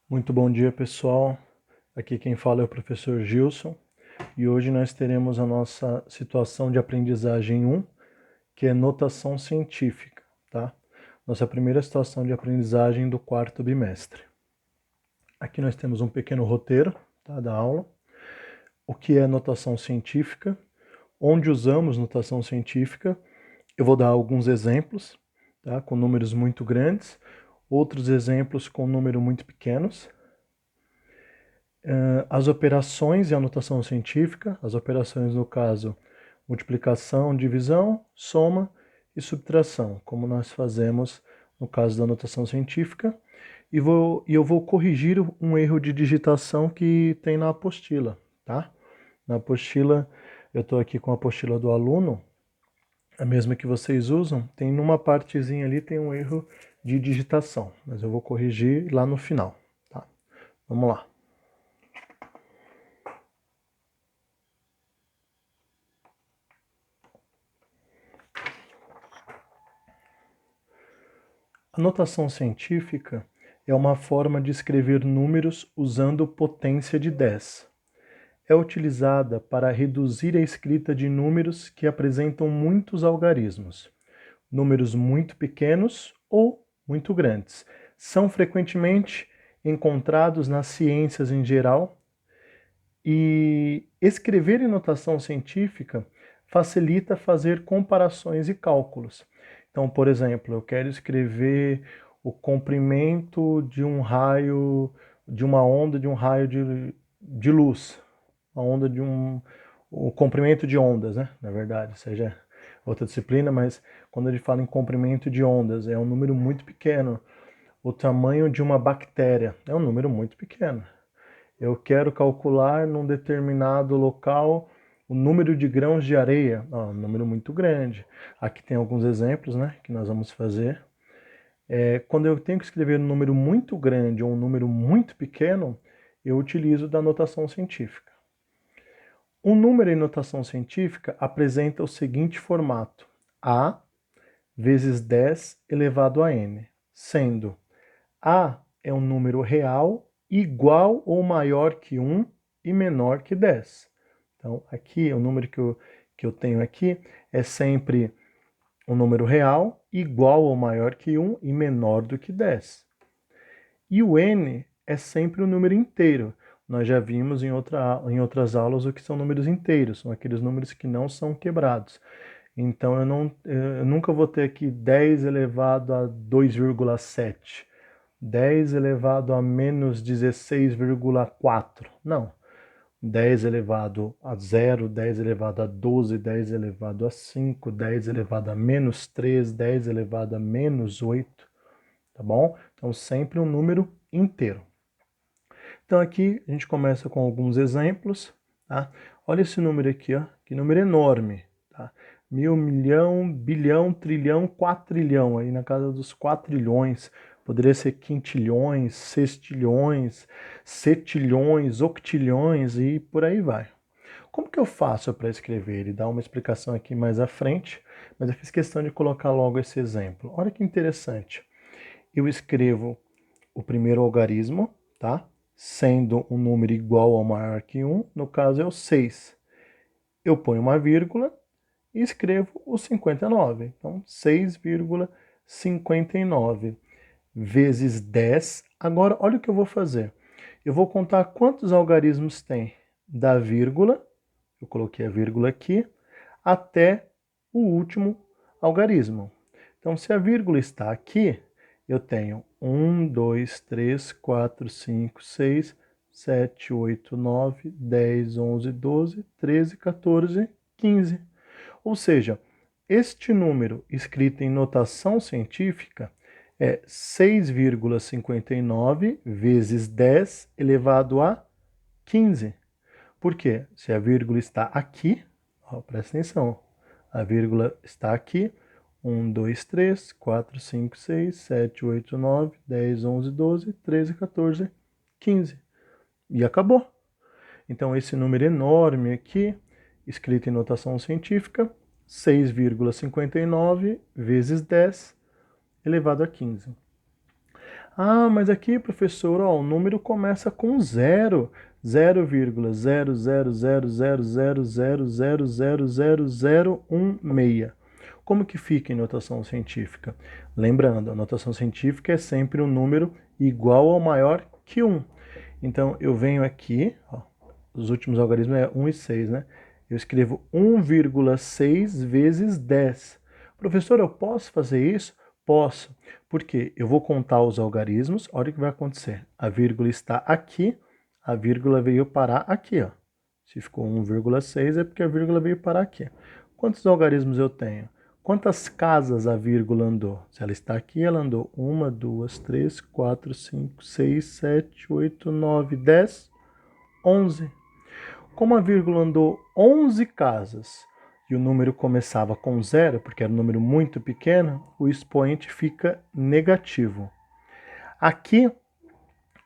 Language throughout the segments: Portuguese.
Muito bom dia, pessoal. Aqui quem fala é o professor Gilson e hoje nós teremos a nossa situação de aprendizagem 1, que é notação científica, tá? Nossa primeira situação de aprendizagem do quarto bimestre. Aqui nós temos um pequeno roteiro, tá, da aula. O que é notação científica? Onde usamos notação científica? Eu vou dar alguns exemplos, tá, com números muito grandes, outros exemplos com números muito pequenos. As operações e a notação científica, as operações no caso multiplicação, divisão, soma e subtração, como nós fazemos no caso da notação científica, e eu vou corrigir um erro de digitação que tem na apostila, tá? Na apostila, eu estou aqui com a apostila do aluno, a mesma que vocês usam, tem numa partezinha ali tem um erro de digitação, mas eu vou corrigir lá no final, tá? Vamos lá. A notação científica é uma forma de escrever números usando potência de 10. É utilizada para reduzir a escrita de números que apresentam muitos algarismos. Números muito pequenos ou muito grandes são frequentemente encontrados nas ciências em geral, e escrever em notação científica facilita fazer comparações e cálculos. Então, por exemplo, eu quero escrever o comprimento de um raio, de uma onda de um raio de luz, a onda de o comprimento de ondas, né? Na verdade, seja outra disciplina, mas quando a gente fala em comprimento de ondas, é um número muito pequeno. O tamanho de uma bactéria é um número muito pequeno. Eu quero calcular num determinado local o número de grãos de areia, um número muito grande. Aqui tem alguns exemplos, né, que nós vamos fazer. Quando eu tenho que escrever um número muito grande ou um número muito pequeno, eu utilizo da notação científica. Um número em notação científica apresenta o seguinte formato: A vezes 10 elevado a n, sendo A é um número real igual ou maior que 1 e menor que 10. Então, aqui, o número que eu tenho aqui é sempre um número real igual ou maior que 1 e menor do que 10. E o n é sempre um número inteiro. Nós já vimos em outras aulas o que são números inteiros, são aqueles números que não são quebrados. Então, eu nunca vou ter aqui 10 elevado a 2,7. 10 elevado a menos 16,4. Não. 10 elevado a 0, 10 elevado a 12, 10 elevado a 5, 10 elevado a menos 3, 10 elevado a menos 8, tá bom? Então, sempre um número inteiro. Então, aqui a gente começa com alguns exemplos, tá? Olha esse número aqui, ó, que número enorme, tá? Mil, milhão, bilhão, trilhão, quatrilhão, aí na casa dos 4 trilhões. Poderia ser quintilhões, sextilhões, setilhões, octilhões e por aí vai. Como que eu faço para escrever? Ele dá uma explicação aqui mais à frente, mas eu fiz questão de colocar logo esse exemplo. Olha que interessante. Eu escrevo o primeiro algarismo, tá? Sendo um número igual ou maior que 1, no caso é o 6. Eu ponho uma vírgula e escrevo o 59. Então, 6,59 vezes 10. Agora, olha o que eu vou fazer. Eu vou contar quantos algarismos tem da vírgula, eu coloquei a vírgula aqui, até o último algarismo. Então, se a vírgula está aqui, eu tenho 1, 2, 3, 4, 5, 6, 7, 8, 9, 10, 11, 12, 13, 14, 15. Ou seja, este número escrito em notação científica é 6,59 vezes 10 elevado a 15. Por quê? Se a vírgula está aqui, ó, presta atenção, a vírgula está aqui, 1, 2, 3, 4, 5, 6, 7, 8, 9, 10, 11, 12, 13, 14, 15. E acabou. Então, esse número enorme aqui, escrito em notação científica, 6,59 vezes 10 elevado a 15. Ah, mas aqui, professor, ó, o número começa com zero. 0,0000000000016. Como que fica em notação científica? Lembrando, a notação científica é sempre um número igual ou maior que 1. Então, eu venho aqui, ó, os últimos algarismos é 1 e 6, né? Eu escrevo 1,6 vezes 10. Professor, eu posso fazer isso? Posso. Porque eu vou contar os algarismos, olha o que vai acontecer. A vírgula está aqui, a vírgula veio parar aqui, ó. Se ficou 1,6 é porque a vírgula veio parar aqui. Quantos algarismos eu tenho? Quantas casas a vírgula andou? Se ela está aqui, ela andou 1, 2, 3, 4, 5, 6, 7, 8, 9, 10, 11. Como a vírgula andou 11 casas e o número começava com zero, porque era um número muito pequeno, o expoente fica negativo. Aqui,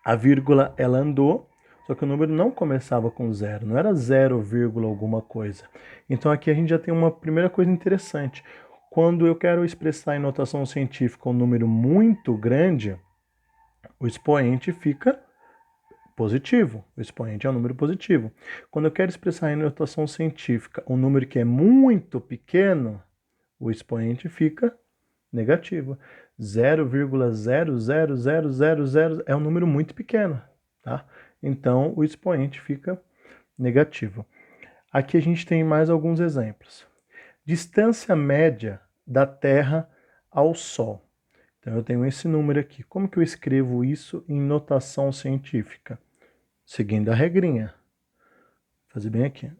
a vírgula ela andou, só que o número não começava com zero, não era 0, alguma coisa. Então aqui a gente já tem uma primeira coisa interessante. Quando eu quero expressar em notação científica um número muito grande, o expoente fica positivo. O expoente é um número positivo. Quando eu quero expressar em notação científica um número que é muito pequeno, o expoente fica negativo. 0,00000 é um número muito pequeno, tá? Então, o expoente fica negativo. Aqui a gente tem mais alguns exemplos. Distância média da Terra ao Sol. Então, eu tenho esse número aqui. Como que eu escrevo isso em notação científica? Seguindo a regrinha. Vou fazer bem aqui.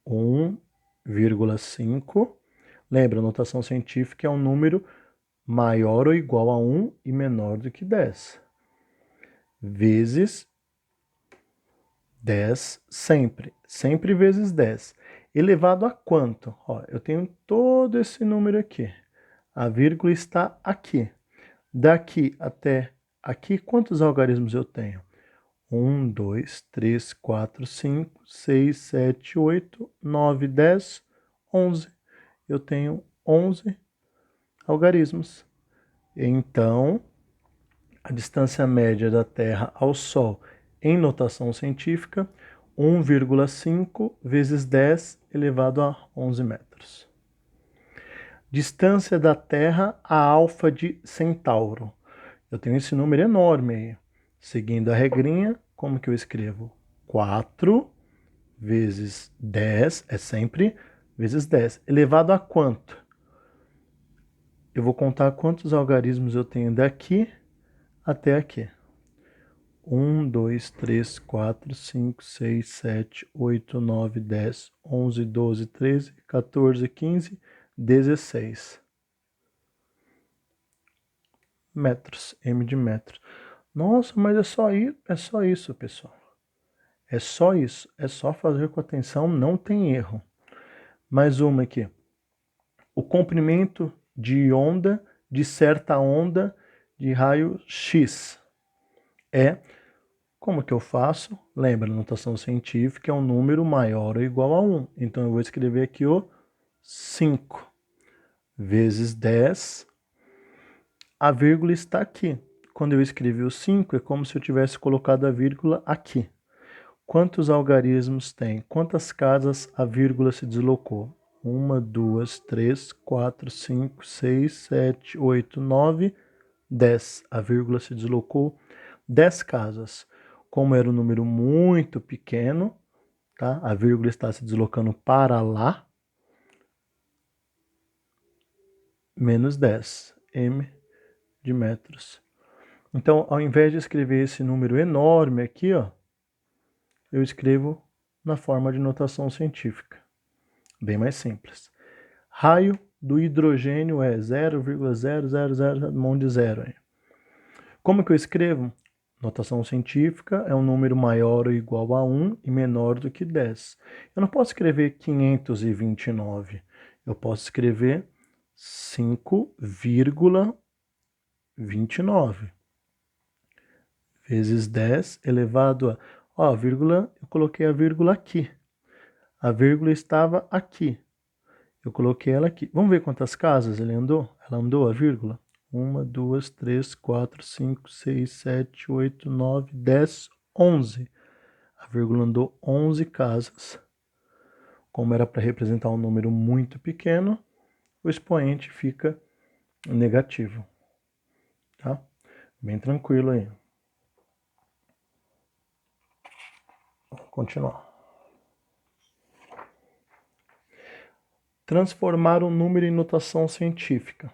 1,5. Lembra, a notação científica é um número maior ou igual a 1 e menor do que 10. Vezes 10 sempre. Sempre vezes 10. Elevado a quanto? Ó, eu tenho todo esse número aqui. A vírgula está aqui. Daqui até aqui, quantos algarismos eu tenho? 1, 2, 3, 4, 5, 6, 7, 8, 9, 10, 11. Eu tenho 11 algarismos. Então, a distância média da Terra ao Sol em notação científica, 1,5 vezes 10 elevado a 11 metros. Distância da Terra a Alfa de Centauro. Eu tenho esse número enorme aí. Seguindo a regrinha, como que eu escrevo? 4 vezes 10, é sempre vezes 10. Elevado a quanto? Eu vou contar quantos algarismos eu tenho daqui até aqui. 1, 2, 3, 4, 5, 6, 7, 8, 9, 10, 11, 12, 13, 14, 15, 16 metros, m de metro. Nossa, mas é só isso, pessoal. É só isso, é só fazer com atenção, não tem erro. Mais uma aqui. O comprimento de onda de certa onda de raio X é, como que eu faço? Lembra, a notação científica é um número maior ou igual a 1. Então eu vou escrever aqui o 5 vezes 10. A vírgula está aqui. Quando eu escrevi o 5, é como se eu tivesse colocado a vírgula aqui. Quantos algarismos tem? Quantas casas a vírgula se deslocou? 1, 2, 3, 4, 5, 6, 7, 8, 9, 10. A vírgula se deslocou 10 casas. Como era um número muito pequeno, tá? A vírgula está se deslocando para lá, menos 10, m de metros. Então, ao invés de escrever esse número enorme aqui, ó, eu escrevo na forma de notação científica. Bem mais simples. Raio do hidrogênio é 0,000, um monte de zero aí. Como que eu escrevo? Notação científica é um número maior ou igual a 1 e menor do que 10. Eu não posso escrever 529. Eu posso escrever 5,29 vezes 10 elevado a... Ó, a vírgula, eu coloquei a vírgula aqui. A vírgula estava aqui. Eu coloquei ela aqui. Vamos ver quantas casas ele andou? Ela andou a vírgula. 1, 2, 3, 4, 5, 6, 7, 8, 9, 10, 11. A vírgula andou 11 casas. Como era para representar um número muito pequeno, o expoente fica negativo. Tá? Bem tranquilo aí. Vamos continuar. Transformar um número em notação científica.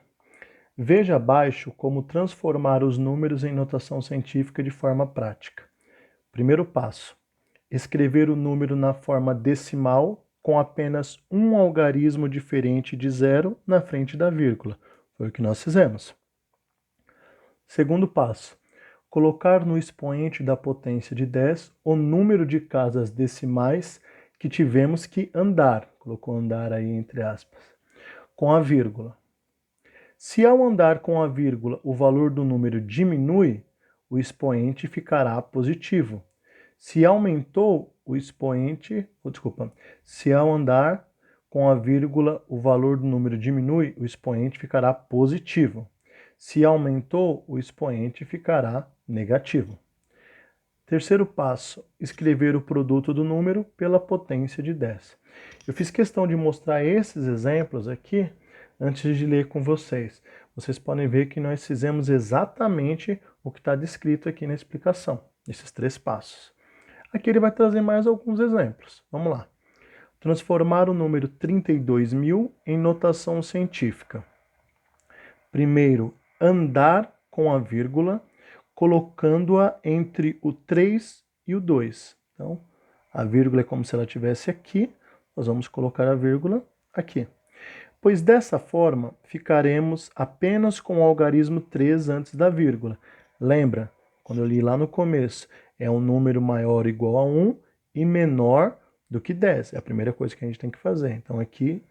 Veja abaixo como transformar os números em notação científica de forma prática. Primeiro passo: escrever o número na forma decimal com apenas um algarismo diferente de zero na frente da vírgula. Foi o que nós fizemos. Segundo passo: colocar no expoente da potência de 10 o número de casas decimais que tivemos que andar. Colocou andar aí entre aspas. Com a vírgula. Se ao andar com a vírgula o valor do número diminui, o expoente ficará positivo. Se aumentou o expoente, se ao andar com a vírgula o valor do número diminui, o expoente ficará positivo. Se aumentou, o expoente ficará negativo. Terceiro passo: escrever o produto do número pela potência de 10. Eu fiz questão de mostrar esses exemplos aqui antes de ler com vocês. Vocês podem ver que nós fizemos exatamente o que está descrito aqui na explicação, esses 3 passos. Aqui ele vai trazer mais alguns exemplos. Vamos lá. Transformar o número 32.000 em notação científica. Primeiro, andar com a vírgula, colocando-a entre o 3 e o 2. Então, a vírgula é como se ela estivesse aqui, nós vamos colocar a vírgula aqui. Pois dessa forma, ficaremos apenas com o algarismo 3 antes da vírgula. Lembra, quando eu li lá no começo, é um número maior ou igual a 1 e menor do que 10. É a primeira coisa que a gente tem que fazer. Então aqui,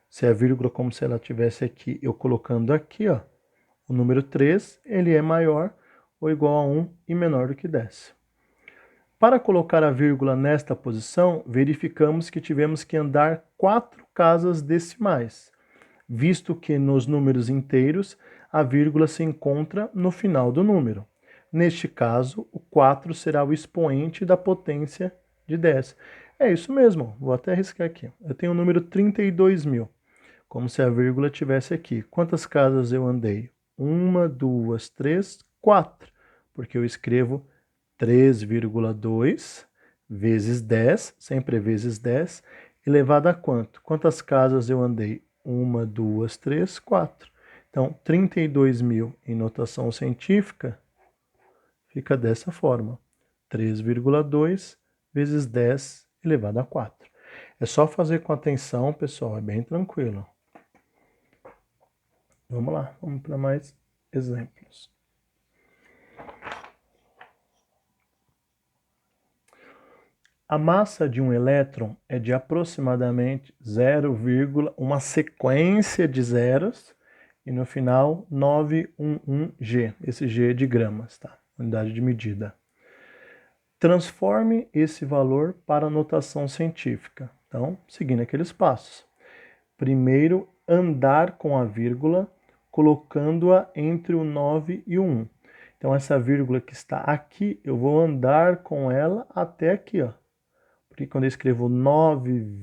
se a vírgula como se ela estivesse aqui, eu colocando aqui, ó, o número 3, ele é maior ou igual a 1 e menor do que 10. Para colocar a vírgula nesta posição, verificamos que tivemos que andar 4 casas decimais, visto que nos números inteiros a vírgula se encontra no final do número. Neste caso, o 4 será o expoente da potência de 10. É isso mesmo, vou até riscar aqui. Eu tenho o número 32.000, como se a vírgula estivesse aqui. Quantas casas eu andei? 1, 2, 3, 4, porque eu escrevo 3,2 vezes 10, sempre vezes 10, elevado a quanto? Quantas casas eu andei? 1, 2, 3, 4. Então, 32.000 em notação científica fica dessa forma. 3,2 vezes 10 elevado a 4. É só fazer com atenção, pessoal, é bem tranquilo. Vamos lá, vamos para mais exemplos. A massa de um elétron é de aproximadamente 0, uma sequência de zeros e no final 911 G. Esse G é de gramas, tá? Unidade de medida. Transforme esse valor para a notação científica. Então, seguindo aqueles passos. Primeiro, andar com a vírgula, colocando-a entre o 9 e o 1. Então, essa vírgula que está aqui, eu vou andar com ela até aqui, ó. Porque quando eu escrevo 9,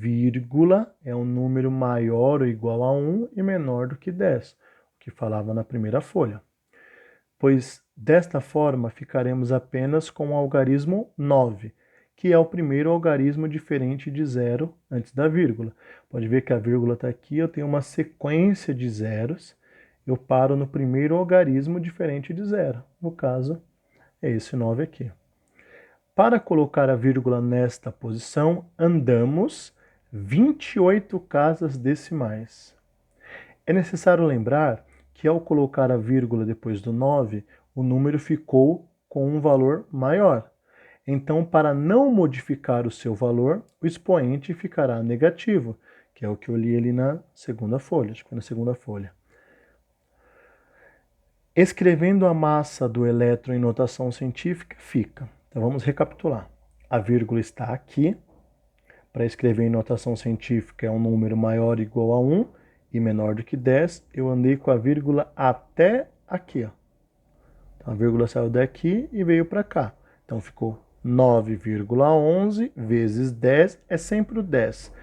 é um número maior ou igual a 1 e menor do que 10, o que falava na primeira folha. Pois desta forma ficaremos apenas com o algarismo 9, que é o primeiro algarismo diferente de zero antes da vírgula. Pode ver que a vírgula está aqui, eu tenho uma sequência de zeros, eu paro no primeiro algarismo diferente de zero. No caso, é esse 9 aqui. Para colocar a vírgula nesta posição, andamos 28 casas decimais. É necessário lembrar que ao colocar a vírgula depois do 9, o número ficou com um valor maior. Então, para não modificar o seu valor, o expoente ficará negativo, que é o que eu li ali na segunda folha, acho que foi na segunda folha. Escrevendo a massa do elétron em notação científica, fica. Então vamos recapitular. A vírgula está aqui. Para escrever em notação científica é um número maior ou igual a 1 e menor do que 10. Eu andei com a vírgula até aqui, ó. Então, a vírgula saiu daqui e veio para cá. Então, ficou 9,11 vezes 10 é sempre o 10.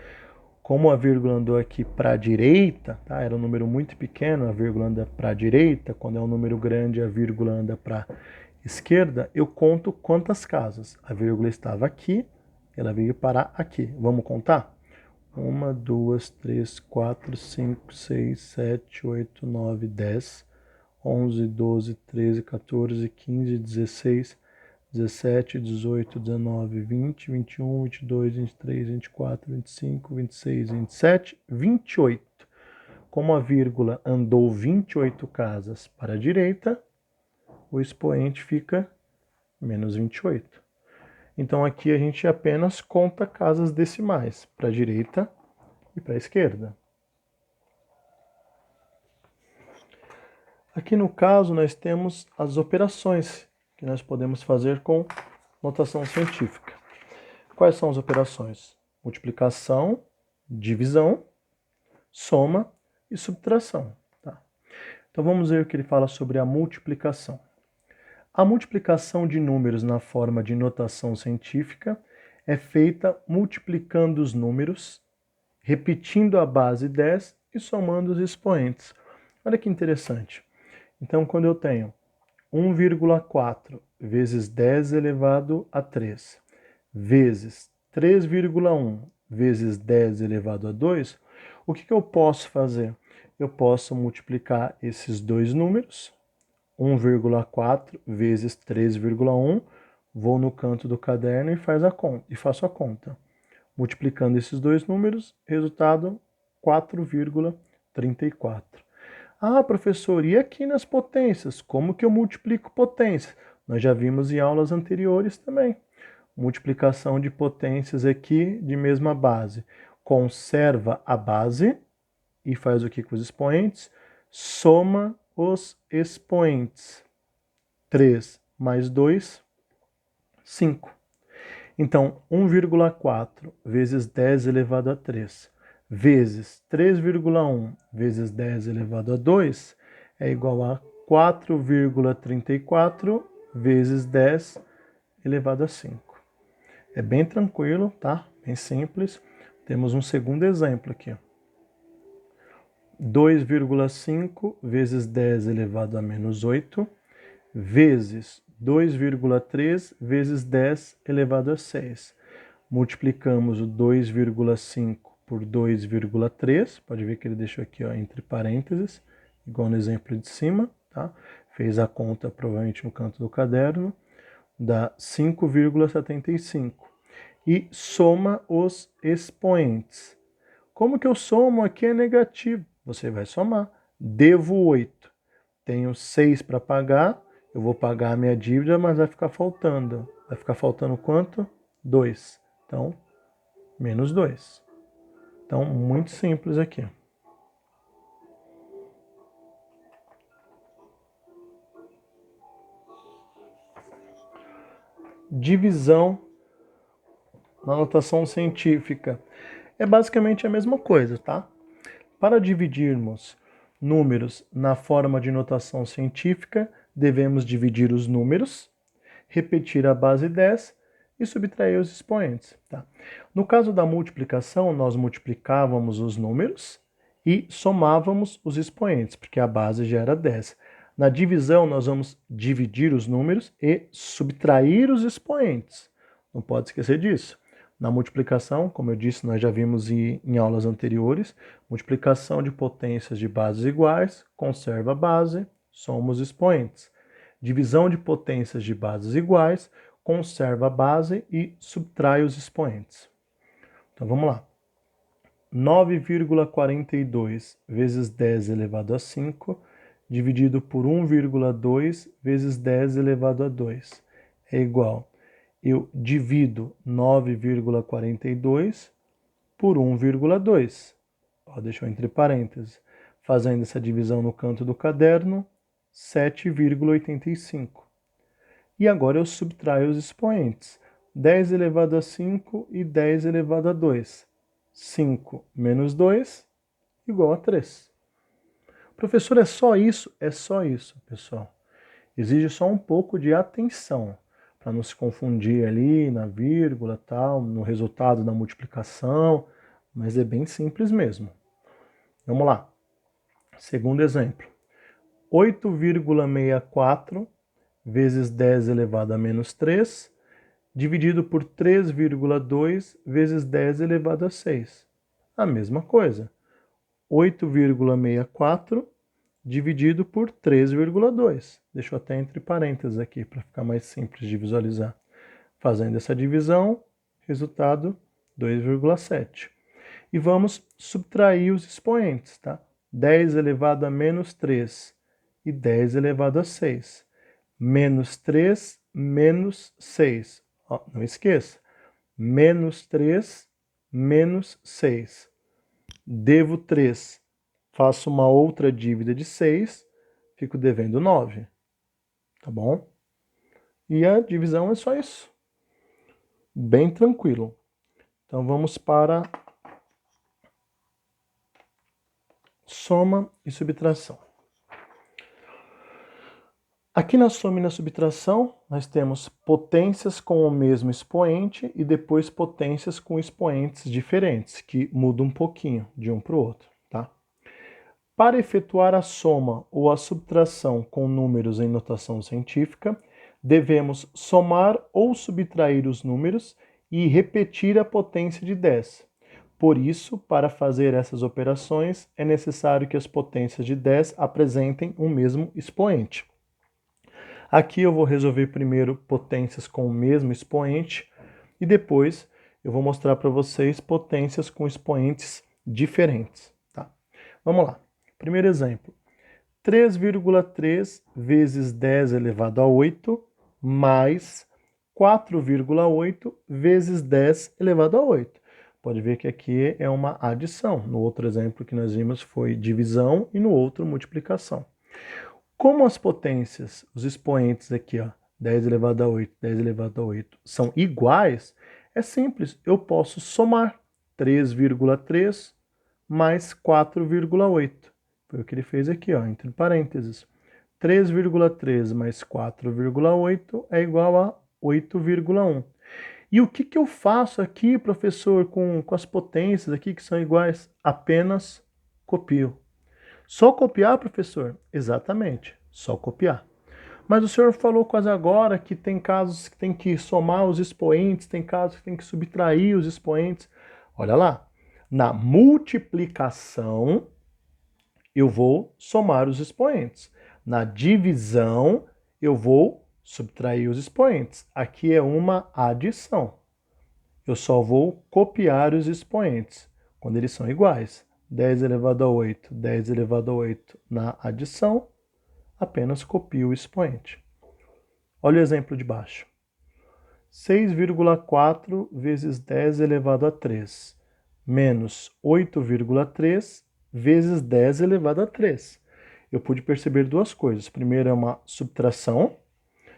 Como a vírgula andou aqui para a direita, tá? Era um número muito pequeno, a vírgula anda para a direita. Quando é um número grande, a vírgula anda para a esquerda. Eu conto quantas casas. A vírgula estava aqui, ela veio parar aqui. Vamos contar? 1, 2, 3, 4, 5, 6, 7, 8, 9, 10, 11, 12, 13, 14, 15, 16, 17, 18, 19, 20, 21, 22, 23, 24, 25, 26, 27, 28. Como a vírgula andou 28 casas para a direita, o expoente fica menos 28. Então aqui a gente apenas conta casas decimais para a direita e para a esquerda. Aqui no caso nós temos as operações que nós podemos fazer com notação científica. Quais são as operações? Multiplicação, divisão, soma e subtração. Tá? Então vamos ver o que ele fala sobre a multiplicação. A multiplicação de números na forma de notação científica é feita multiplicando os números, repetindo a base 10 e somando os expoentes. Olha que interessante. Então, quando eu tenho 1,4 vezes 10 elevado a 3 vezes 3,1 vezes 10 elevado a 2, o que eu posso fazer? Eu posso multiplicar esses dois números, 1,4 vezes 3,1, vou no canto do caderno e faço a conta. Multiplicando esses dois números, resultado 4,34. Ah, professor, e aqui nas potências? Como que eu multiplico potências? Nós já vimos em aulas anteriores também. Multiplicação de potências aqui de mesma base. Conserva a base e faz o que com os expoentes? Soma os expoentes. 3 mais 2, 5. Então, 1,4 vezes 10 elevado a 3 vezes 3,1 vezes 10 elevado a 2 é igual a 4,34 vezes 10 elevado a 5. É bem tranquilo, tá? Bem simples. Temos um segundo exemplo aqui. 2,5 vezes 10 elevado a menos 8 vezes 2,3 vezes 10 elevado a 6. Multiplicamos o 2,5 por 2,3. Pode ver que ele deixou aqui ó, entre parênteses, igual no exemplo de cima. Tá? Fez a conta provavelmente no canto do caderno. Dá 5,75. E soma os expoentes. Como que eu somo? Aqui é negativo. Você vai somar. Devo 8. Tenho 6 para pagar. Eu vou pagar a minha dívida, mas vai ficar faltando. Vai ficar faltando quanto? 2. Então, menos 2. Então, muito simples aqui. Divisão na notação científica. É basicamente a mesma coisa, tá? Para dividirmos números na forma de notação científica, devemos dividir os números, repetir a base 10 e subtrair os expoentes. Tá? No caso da multiplicação, nós multiplicávamos os números e somávamos os expoentes, porque a base já era 10. Na divisão, nós vamos dividir os números e subtrair os expoentes. Não pode esquecer disso. Na multiplicação, como eu disse, nós já vimos em aulas anteriores, multiplicação de potências de bases iguais, conserva a base, soma os expoentes. Divisão de potências de bases iguais, conserva a base e subtrai os expoentes. Então vamos lá. 9,42 vezes 10 elevado a 5, dividido por 1,2 vezes 10 elevado a 2, é igual. Eu divido 9,42 por 1,2. Deixa eu entre parênteses. Fazendo essa divisão no canto do caderno, 7,85. E agora eu subtraio os expoentes. 10 elevado a 5 e 10 elevado a 2. 5 menos 2 igual a 3. Professor, é só isso? É só isso, pessoal. Exige só um pouco de atenção para não se confundir ali na vírgula, tal, no resultado da multiplicação, mas é bem simples mesmo. Vamos lá. Segundo exemplo. 8,64 vezes 10 elevado a menos 3, dividido por 3,2 vezes 10 elevado a 6. A mesma coisa. 8,64 dividido por 3,2. Deixa eu até entre parênteses aqui para ficar mais simples de visualizar. Fazendo essa divisão, resultado 2,7. E vamos subtrair os expoentes, tá? 10 elevado a menos 3 e 10 elevado a 6. Menos 3, menos 6. Ó, não esqueça. Menos 3, menos 6. Devo 3. Faço uma outra dívida de 6. Fico devendo 9. Tá bom? E a divisão é só isso. Bem tranquilo. Então vamos para soma e subtração. Aqui na soma e na subtração, nós temos potências com o mesmo expoente e depois potências com expoentes diferentes, que mudam um pouquinho de um para o outro, tá? Para efetuar a soma ou a subtração com números em notação científica, devemos somar ou subtrair os números e repetir a potência de 10. Por isso, para fazer essas operações, é necessário que as potências de 10 apresentem o mesmo expoente. Aqui eu vou resolver primeiro potências com o mesmo expoente e depois eu vou mostrar para vocês potências com expoentes diferentes. Tá? Vamos lá. Primeiro exemplo. 3,3 vezes 10 elevado a 8 mais 4,8 vezes 10 elevado a 8. Pode ver que aqui é uma adição. No outro exemplo que nós vimos foi divisão e no outro multiplicação. Como as potências, os expoentes aqui, ó, 10 elevado a 8, 10 elevado a 8, são iguais, é simples, eu posso somar 3,3 mais 4,8. Foi o que ele fez aqui, ó, entre parênteses. 3,3 mais 4,8 é igual a 8,1. E o que eu faço aqui, professor, com as potências aqui que são iguais? Apenas copio. Só copiar, professor? Exatamente, só copiar. Mas o senhor falou quase agora que tem casos que tem que somar os expoentes, tem casos que tem que subtrair os expoentes. Olha lá, na multiplicação eu vou somar os expoentes. Na divisão eu vou subtrair os expoentes. Aqui é uma adição. Eu só vou copiar os expoentes quando eles são iguais. 10 elevado a 8, 10 elevado a 8 na adição, apenas copio o expoente. Olha o exemplo de baixo. 6,4 vezes 10 elevado a 3, menos 8,3 vezes 10 elevado a 3. Eu pude perceber duas coisas. Primeiro é uma subtração.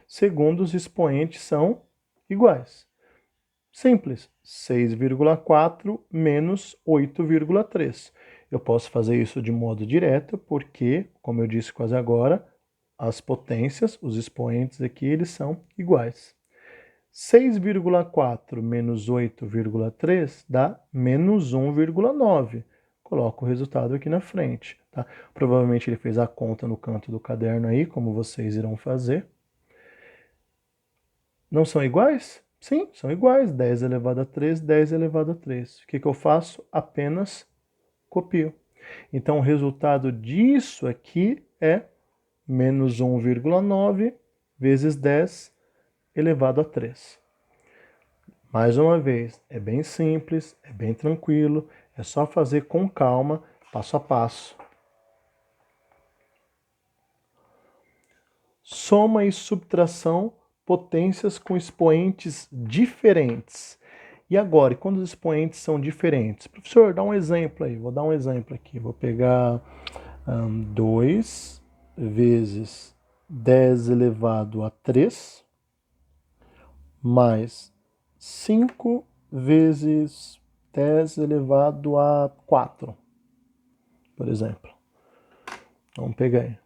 Segundo, os expoentes são iguais. Simples, 6,4 menos 8,3. Eu posso fazer isso de modo direto, porque, como eu disse quase agora, as potências, os expoentes aqui, eles são iguais. 6,4 menos 8,3 dá menos 1,9. Coloco o resultado aqui na frente. Tá? Provavelmente ele fez a conta no canto do caderno aí, como vocês irão fazer. Não são iguais? Sim, são iguais. 10 elevado a 3, 10 elevado a 3. O que eu faço? Apenas copio. Então, o resultado disso aqui é menos 1,9 vezes 10 elevado a 3. Mais uma vez, é bem simples, é bem tranquilo, é só fazer com calma, passo a passo. Soma e subtração, potências com expoentes diferentes. E agora, quando os expoentes são diferentes? Professor, dá um exemplo aí. Vou dar um exemplo aqui. Vou pegar 2 vezes 10 elevado a 3 mais 5 vezes 10 elevado a 4, por exemplo. Vamos pegar aí.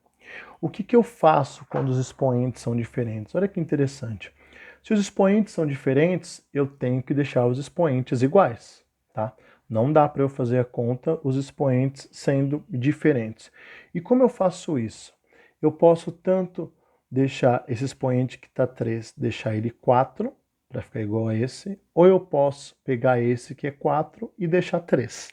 O que eu faço quando os expoentes são diferentes? Olha que interessante. Se os expoentes são diferentes, eu tenho que deixar os expoentes iguais, tá? Não dá para eu fazer a conta os expoentes sendo diferentes. E como eu faço isso? Eu posso tanto deixar esse expoente que está 3, deixar ele 4, para ficar igual a esse, ou eu posso pegar esse que é 4 e deixar 3.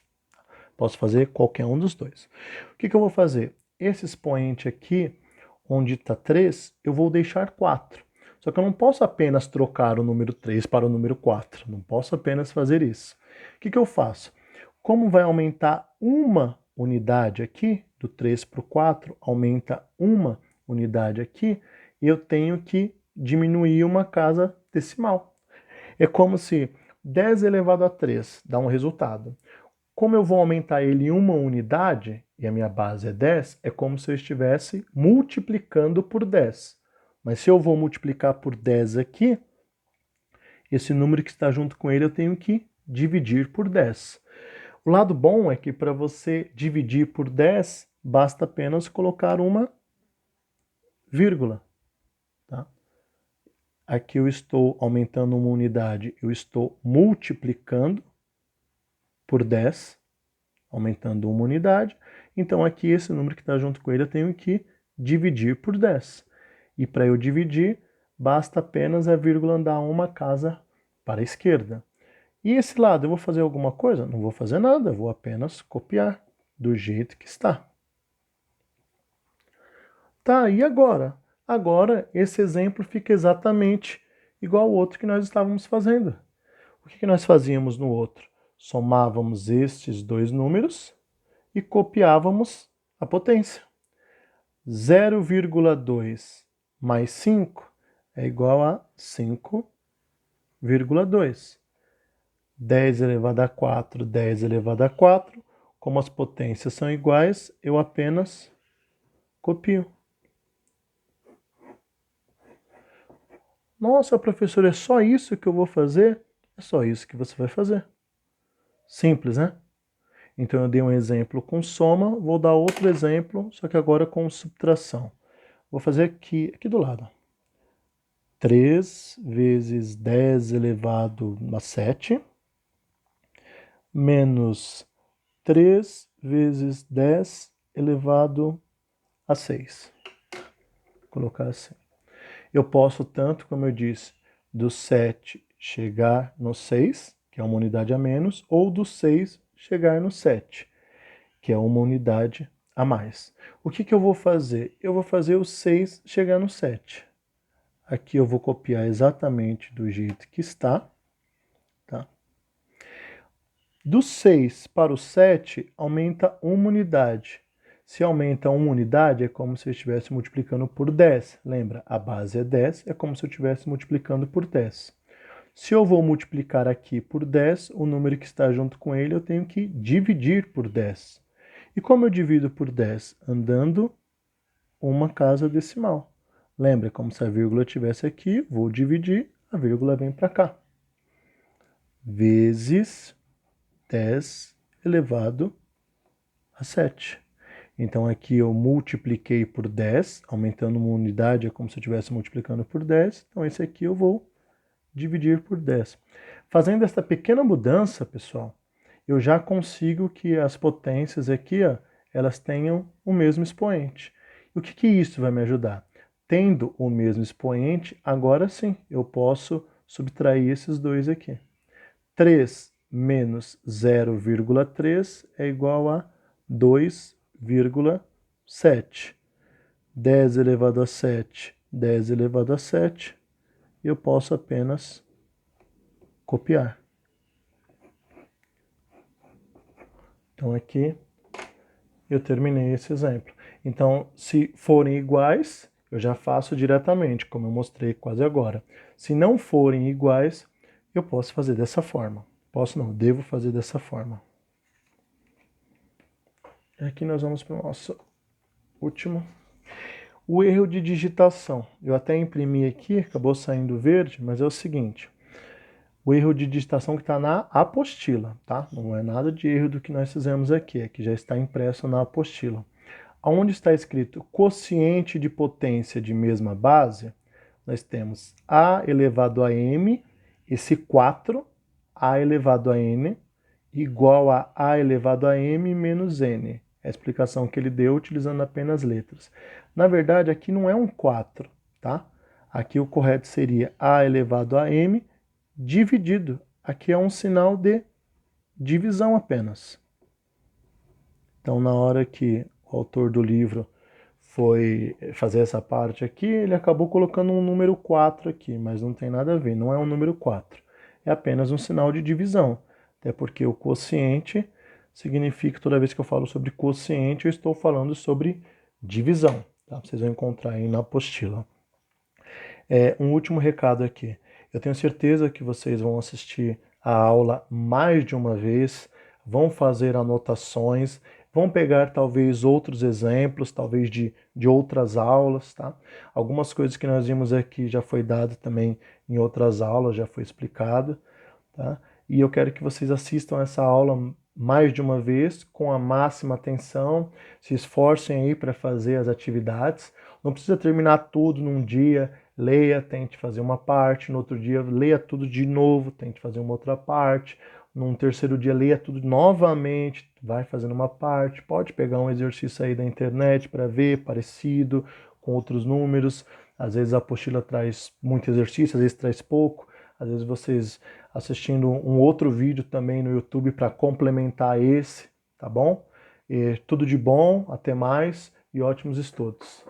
Posso fazer qualquer um dos dois. O que eu vou fazer? Esse expoente aqui, onde está 3, eu vou deixar 4. Só que eu não posso apenas trocar o número 3 para o número 4. Não posso apenas fazer isso. O que eu faço? Como vai aumentar uma unidade aqui, do 3 para o 4, aumenta uma unidade aqui, e eu tenho que diminuir uma casa decimal. É como se 10 elevado a 3 dá um resultado. Como eu vou aumentar ele em uma unidade, e a minha base é 10, é como se eu estivesse multiplicando por 10. Mas se eu vou multiplicar por 10 aqui, esse número que está junto com ele eu tenho que dividir por 10. O lado bom é que para você dividir por 10, basta apenas colocar uma vírgula. Tá? Aqui eu estou aumentando uma unidade, eu estou multiplicando por 10, aumentando uma unidade. Então aqui esse número que está junto com ele eu tenho que dividir por 10. E para eu dividir, basta apenas a vírgula andar uma casa para a esquerda. E esse lado, eu vou fazer alguma coisa? Não vou fazer nada, eu vou apenas copiar do jeito que está. Tá, e agora? Agora esse exemplo fica exatamente igual ao outro que nós estávamos fazendo. O que nós fazíamos no outro? Somávamos estes dois números e copiávamos a potência. 0,2 mais 5 é igual a 5,2. 10 elevado a 4, 10 elevado a 4. Como as potências são iguais, eu apenas copio. Nossa, professor, é só isso que eu vou fazer? É só isso que você vai fazer. Simples, né? Então eu dei um exemplo com soma, vou dar outro exemplo, só que agora com subtração. Vou fazer aqui do lado. 3 vezes 10 elevado a 7, menos 3 vezes 10 elevado a 6. Vou colocar assim. Eu posso tanto, como eu disse, do 7 chegar no 6, que é uma unidade a menos, ou do 6 chegar no 7, que é uma unidade a mais. O que eu vou fazer? Eu vou fazer o 6 chegar no 7. Aqui eu vou copiar exatamente do jeito que está. Tá? Do 6 para o 7, aumenta uma unidade. Se aumenta uma unidade, é como se eu estivesse multiplicando por 10. Lembra, a base é 10, é como se eu estivesse multiplicando por 10. Se eu vou multiplicar aqui por 10, o número que está junto com ele eu tenho que dividir por 10. E como eu divido por 10? Andando uma casa decimal. Lembra, como se a vírgula estivesse aqui, vou dividir, a vírgula vem para cá. Vezes 10 elevado a 7. Então aqui eu multipliquei por 10, aumentando uma unidade, é como se eu estivesse multiplicando por 10. Então esse aqui eu vou dividir por 10. Fazendo esta pequena mudança, pessoal, eu já consigo que as potências aqui, ó, elas tenham o mesmo expoente. E o que isso vai me ajudar? Tendo o mesmo expoente, agora sim, eu posso subtrair esses dois aqui. 3 menos 0,3 é igual a 2,7. 10 elevado a 7, 10 elevado a 7, eu posso apenas copiar. Então aqui eu terminei esse exemplo. Então, se forem iguais, eu já faço diretamente, como eu mostrei quase agora. Se não forem iguais, eu posso fazer dessa forma. Posso não, devo fazer dessa forma. E aqui nós vamos para o nosso último. O erro de digitação. Eu até imprimi aqui, acabou saindo verde, mas é o seguinte. O erro de digitação que está na apostila, tá? Não é nada de erro do que nós fizemos aqui, é que já está impresso na apostila. Onde está escrito quociente de potência de mesma base, nós temos a elevado a m, esse 4, a elevado a n, igual a elevado a m menos n. É a explicação que ele deu utilizando apenas letras. Na verdade, aqui não é um 4, tá? Aqui o correto seria a elevado a m dividido. Aqui é um sinal de divisão apenas. Então, na hora que o autor do livro foi fazer essa parte aqui, ele acabou colocando um número 4 aqui, mas não tem nada a ver, não é um número 4. É apenas um sinal de divisão, até porque o quociente significa, toda vez que eu falo sobre quociente, eu estou falando sobre divisão. Tá? Vocês vão encontrar aí na apostila. Um último recado aqui. Eu tenho certeza que vocês vão assistir a aula mais de uma vez, vão fazer anotações, vão pegar talvez outros exemplos, talvez de outras aulas, tá? Algumas coisas que nós vimos aqui já foi dado também em outras aulas, já foi explicado, tá? E eu quero que vocês assistam essa aula mais de uma vez, com a máxima atenção, se esforcem aí para fazer as atividades. Não precisa terminar tudo num dia, leia, tente fazer uma parte, no outro dia leia tudo de novo, tente fazer uma outra parte, num terceiro dia leia tudo novamente, vai fazendo uma parte, pode pegar um exercício aí da internet para ver, parecido, com outros números, às vezes a apostila traz muito exercício, às vezes traz pouco, às vezes vocês assistindo um outro vídeo também no YouTube para complementar esse, tá bom? Tudo de bom, até mais e ótimos estudos.